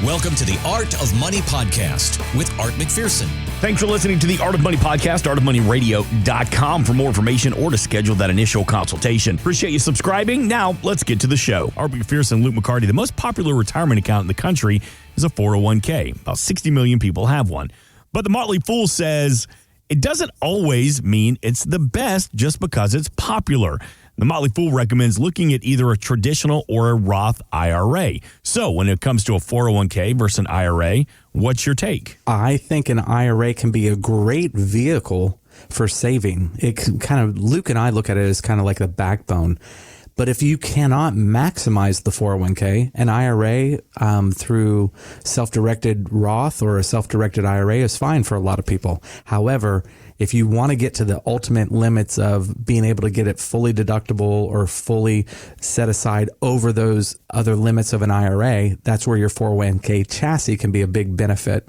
Welcome to the Art of Money podcast with Art McPherson. Thanks for listening to the Art of Money podcast, artofmoneyradio.com for more information or to schedule that initial consultation. Appreciate you subscribing. Now, let's get to the show. Art McPherson and Luke McCarty, the most popular retirement account in the country is a 401k. About 60 million people have one. But the Motley Fool says it doesn't always mean it's the best just because it's popular. The Motley Fool recommends looking at either a traditional or a Roth IRA. So when it comes to a 401k versus an IRA, what's your take? I think an IRA can be a great vehicle for saving. It can kind of, Luke and I look at it as kind of like the backbone. But if you cannot maximize the 401k, an IRA through self-directed Roth or a self-directed IRA is fine for a lot of people. However, if you want to get to the ultimate limits of being able to get it fully deductible or fully set aside over those other limits of an IRA, that's where your 401k chassis can be a big benefit.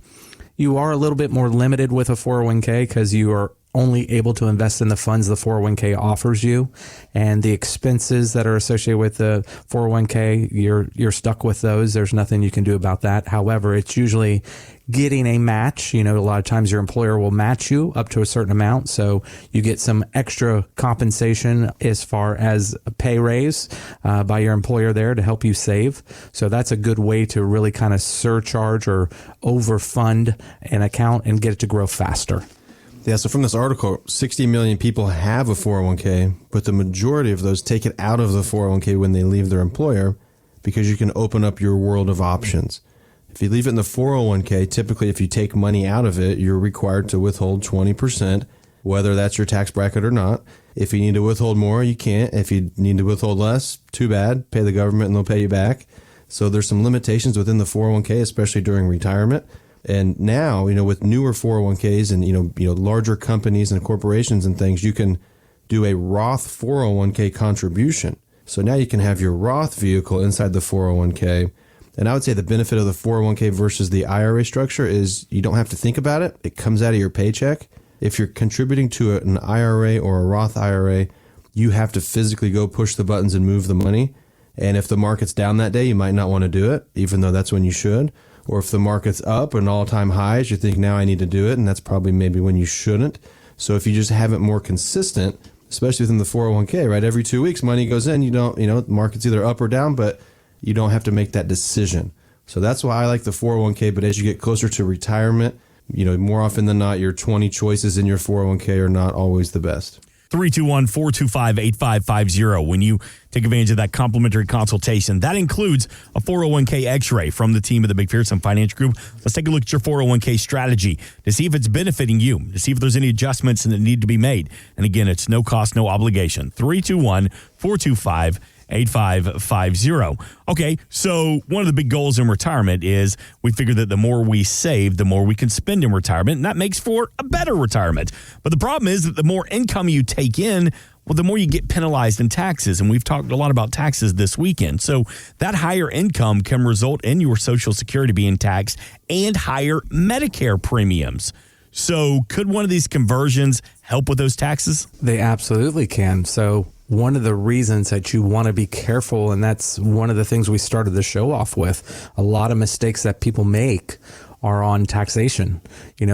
You are a little bit more limited with a 401k because you are only able to invest in the funds the 401k offers you, and the expenses that are associated with the 401k, you're stuck with those. There's nothing you can do about that. However, it's usually getting a match. You know, a lot of times your employer will match you up to a certain amount, so you get some extra compensation as far as a pay raise by your employer there to help you save. So that's a good way to really kind of surcharge or overfund an account and get it to grow faster. Yeah, so from this article, 60 million people have a 401k, but the majority of those take it out of the 401k when they leave their employer because you can open up your world of options. If you leave it in the 401k, typically if you take money out of it, you're required to withhold 20%, whether that's your tax bracket or not. If you need to withhold more, you can't. If you need to withhold less, too bad. Pay the government and they'll pay you back. So there's some limitations within the 401k, especially during retirement. And now, you know, with newer 401ks and, you know, larger companies and corporations and things, you can do a Roth 401k contribution. So now you can have your Roth vehicle inside the 401k. And I would say the benefit of the 401k versus the IRA structure is you don't have to think about it. It comes out of your paycheck. If you're contributing to an IRA or a Roth IRA, you have to physically go push the buttons and move the money. And if the market's down that day, you might not want to do it, even though that's when you should. Or if the market's up and all-time highs, you think, now I need to do it, and that's probably maybe when you shouldn't. So if you just have it more consistent, especially within the 401k, right? Every 2 weeks, money goes in. You don't, the market's either up or down, but you don't have to make that decision. So that's why I like the 401k. But as you get closer to retirement, more often than not, your 20 choices in your 401k are not always the best. 321-425-8550 when you take advantage of that complimentary consultation. That includes a 401k x-ray from the team of the McPherson Finance Group. Let's take a look at your 401k strategy to see if it's benefiting you, to see if there's any adjustments that need to be made. And again, it's no cost, no obligation. 321-425-8550. Okay, so one of the big goals in retirement is we figure that the more we save, the more we can spend in retirement, and that makes for a better retirement. But the problem is that the more income you take in, well, the more you get penalized in taxes, and we've talked a lot about taxes this weekend. So that higher income can result in your Social Security being taxed and higher Medicare premiums. So could one of these conversions help with those taxes? They absolutely can. So one of the reasons that you want to be careful, and that's one of the things we started the show off with, a lot of mistakes that people make are on taxation.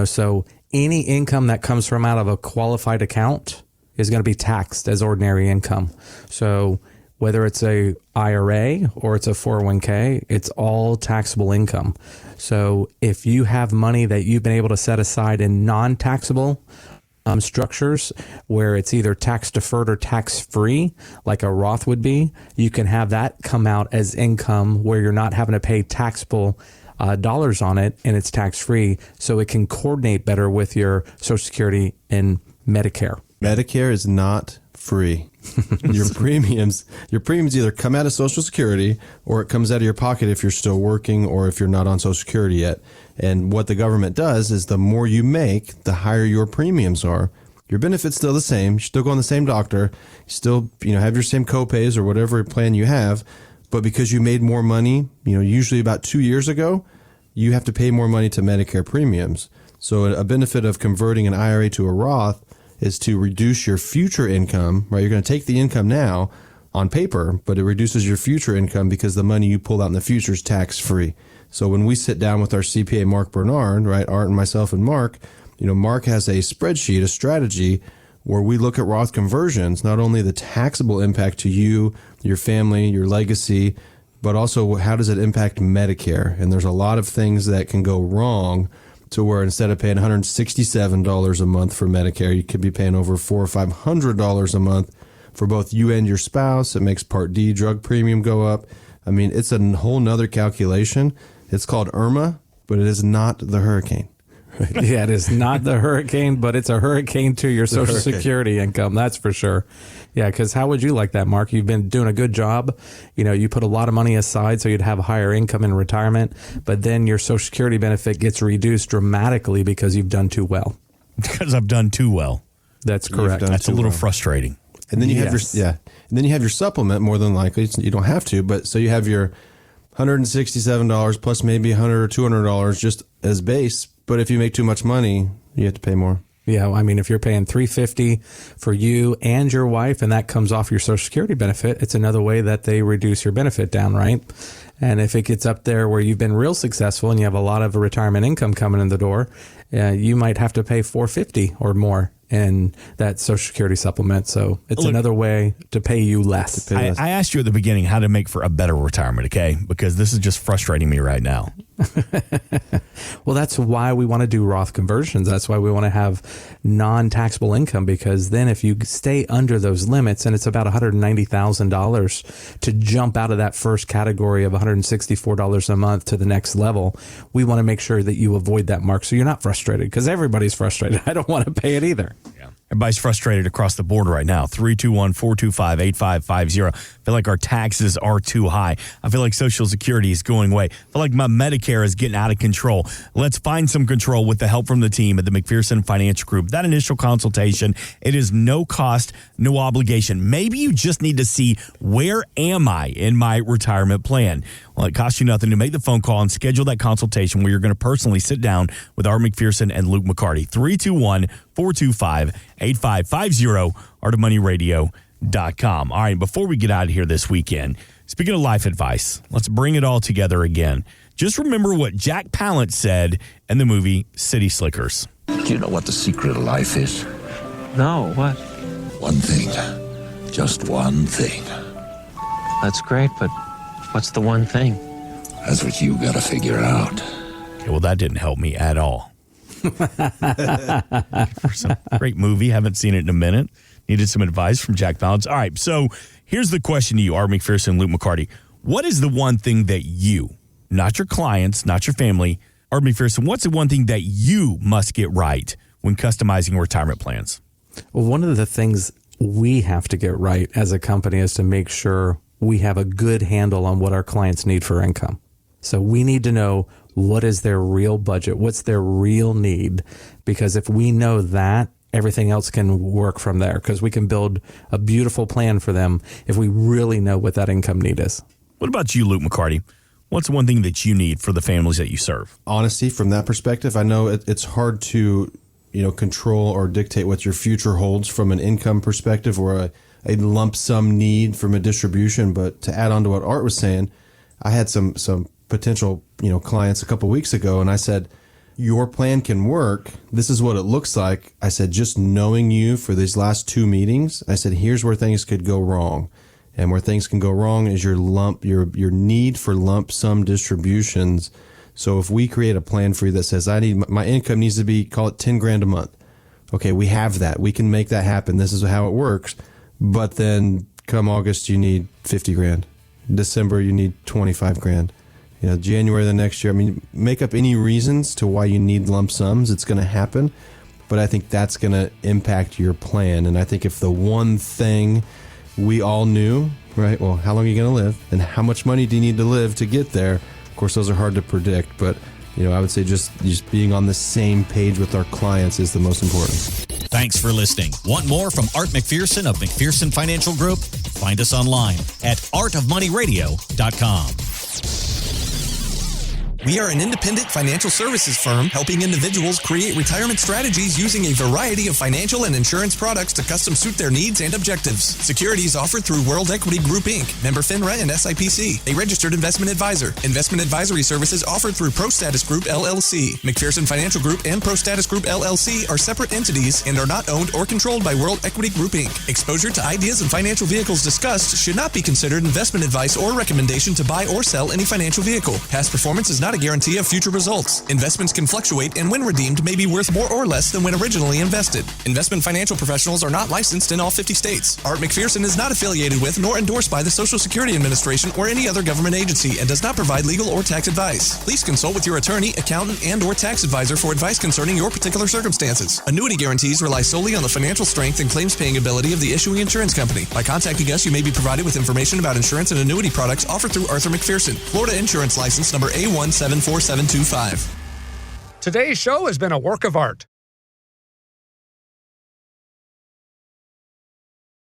So any income that comes from out of a qualified account is going to be taxed as ordinary income. So whether it's a IRA or it's a 401k, it's all taxable income. So if you have money that you've been able to set aside in non-taxable structures where it's either tax deferred or tax free, like a Roth would be, you can have that come out as income where you're not having to pay taxable dollars on it, and it's tax free. So it can coordinate better with your Social Security and Medicare. Medicare is not free. Your premiums either come out of Social Security or it comes out of your pocket if you're still working or if you're not on Social Security yet. And what the government does is the more you make, the higher your premiums are. Your benefit's still the same. You still go on the same doctor. You still, have your same copays or whatever plan you have. But because you made more money, usually about 2 years ago, you have to pay more money to Medicare premiums. So a benefit of converting an IRA to a Roth is to reduce your future income, right? You're going to take the income now on paper, but it reduces your future income because the money you pull out in the future is tax-free. So when we sit down with our CPA, Mark Bernard, right, Art and myself and Mark, Mark has a spreadsheet, a strategy where we look at Roth conversions, not only the taxable impact to you, your family, your legacy, but also how does it impact Medicare? And there's a lot of things that can go wrong to where instead of paying $167 a month for Medicare, you could be paying over $400 or $500 a month for both you and your spouse. It makes Part D drug premium go up. I mean, it's a whole nother calculation. It's called IRMA, but it is not the hurricane. Yeah, it is not the hurricane, but it's a hurricane to your Social Security income. That's for sure. Yeah, because how would you like that, Mark? You've been doing a good job. You put a lot of money aside so you'd have a higher income in retirement, but then your Social Security benefit gets reduced dramatically because you've done too well. Because I've done too well. That's correct. That's a little frustrating. And then you have and then you have your supplement. More than likely, you don't have to, but so you have your $167 plus maybe $100 or $200 just as base. But if you make too much money, you have to pay more. Yeah, I mean, if you're paying $350 for you and your wife, and that comes off your Social Security benefit, it's another way that they reduce your benefit down, right? And if it gets up there where you've been real successful and you have a lot of retirement income coming in the door, you might have to pay $450 or more in that Social Security supplement. So it's another way to pay you less. I asked you at the beginning how to make for a better retirement, okay? Because this is just frustrating me right now. Well, that's why we want to do Roth conversions. That's why we want to have non-taxable income, because then if you stay under those limits, and it's about $190,000 to jump out of that first category of $164 a month to the next level, we want to make sure that you avoid that mark so you're not frustrated, because everybody's frustrated. I don't want to pay it either. Yeah. Everybody's frustrated across the board right now. 321-425-8550. I feel like our taxes are too high. I feel like Social Security is going away. I feel like my Medicare is getting out of control. Let's find some control with the help from the team at the McPherson Financial Group. That initial consultation, it is no cost, no obligation. Maybe you just need to see, where am I in my retirement plan? Well, it costs you nothing to make the phone call and schedule that consultation where you're going to personally sit down with Art McPherson and Luke McCarty. 321-425-8550, artofmoneyradio.com. All right, before we get out of here this weekend, speaking of life advice, let's bring it all together again. Just remember what Jack Palance said in the movie City Slickers. Do you know what the secret of life is? No, what? One thing. Just one thing. That's great, but what's the one thing? That's what you gotta figure out. Okay, well, that didn't help me at all. For some great movie. Haven't seen it in a minute. Needed some advice from Jack Palance. All right, so here's the question to you, Art McPherson and Luke McCarty. What is the one thing that you, not your clients, not your family, Art McPherson, what's the one thing that you must get right when customizing retirement plans? Well, one of the things we have to get right as a company is to make sure we have a good handle on what our clients need for income. So we need to know, what is their real budget? What's their real need? Because if we know that, everything else can work from there, because we can build a beautiful plan for them if we really know what that income need is. What about you, Luke McCarty? What's one thing that you need for the families that you serve? Honesty from that perspective. I know it's hard to, control or dictate what your future holds from an income perspective or a lump sum need from a distribution. But to add on to what Art was saying, I had some potential, clients a couple weeks ago, and I said, your plan can work. This is what it looks like. I said, just knowing you for these last 2 meetings, I said, here's where things could go wrong. And where things can go wrong is your need for lump sum distributions. So if we create a plan for you that says, my income needs to be, call it 10 grand a month. Okay, we have that. We can make that happen. This is how it works. But then come August, you need 50 grand. December, you need 25 grand. January the next year. I mean, make up any reasons to why you need lump sums. It's going to happen. But I think that's going to impact your plan. And I think if the one thing we all knew, right, well, how long are you going to live? And how much money do you need to live to get there? Of course, those are hard to predict. But, I would say just being on the same page with our clients is the most important. Thanks for listening. Want more from Art McPherson of McPherson Financial Group? Find us online at artofmoneyradio.com. We are an independent financial services firm helping individuals create retirement strategies using a variety of financial and insurance products to custom suit their needs and objectives. Securities offered through World Equity Group, Inc., member FINRA and SIPC, a registered investment advisor. Investment advisory services offered through ProStatus Group, LLC. McPherson Financial Group and ProStatus Group, LLC are separate entities and are not owned or controlled by World Equity Group, Inc. Exposure to ideas and financial vehicles discussed should not be considered investment advice or recommendation to buy or sell any financial vehicle. Past performance is not a guarantee of future results. Investments can fluctuate and when redeemed may be worth more or less than when originally invested. Investment financial professionals are not licensed in all 50 states. Art McPherson is not affiliated with nor endorsed by the Social Security Administration or any other government agency and does not provide legal or tax advice. Please consult with your attorney, accountant, and or tax advisor for advice concerning your particular circumstances. Annuity guarantees rely solely on the financial strength and claims paying ability of the issuing insurance company. By contacting us, you may be provided with information about insurance and annuity products offered through Arthur McPherson. Florida Insurance License number A174725. Today's show has been a work of art.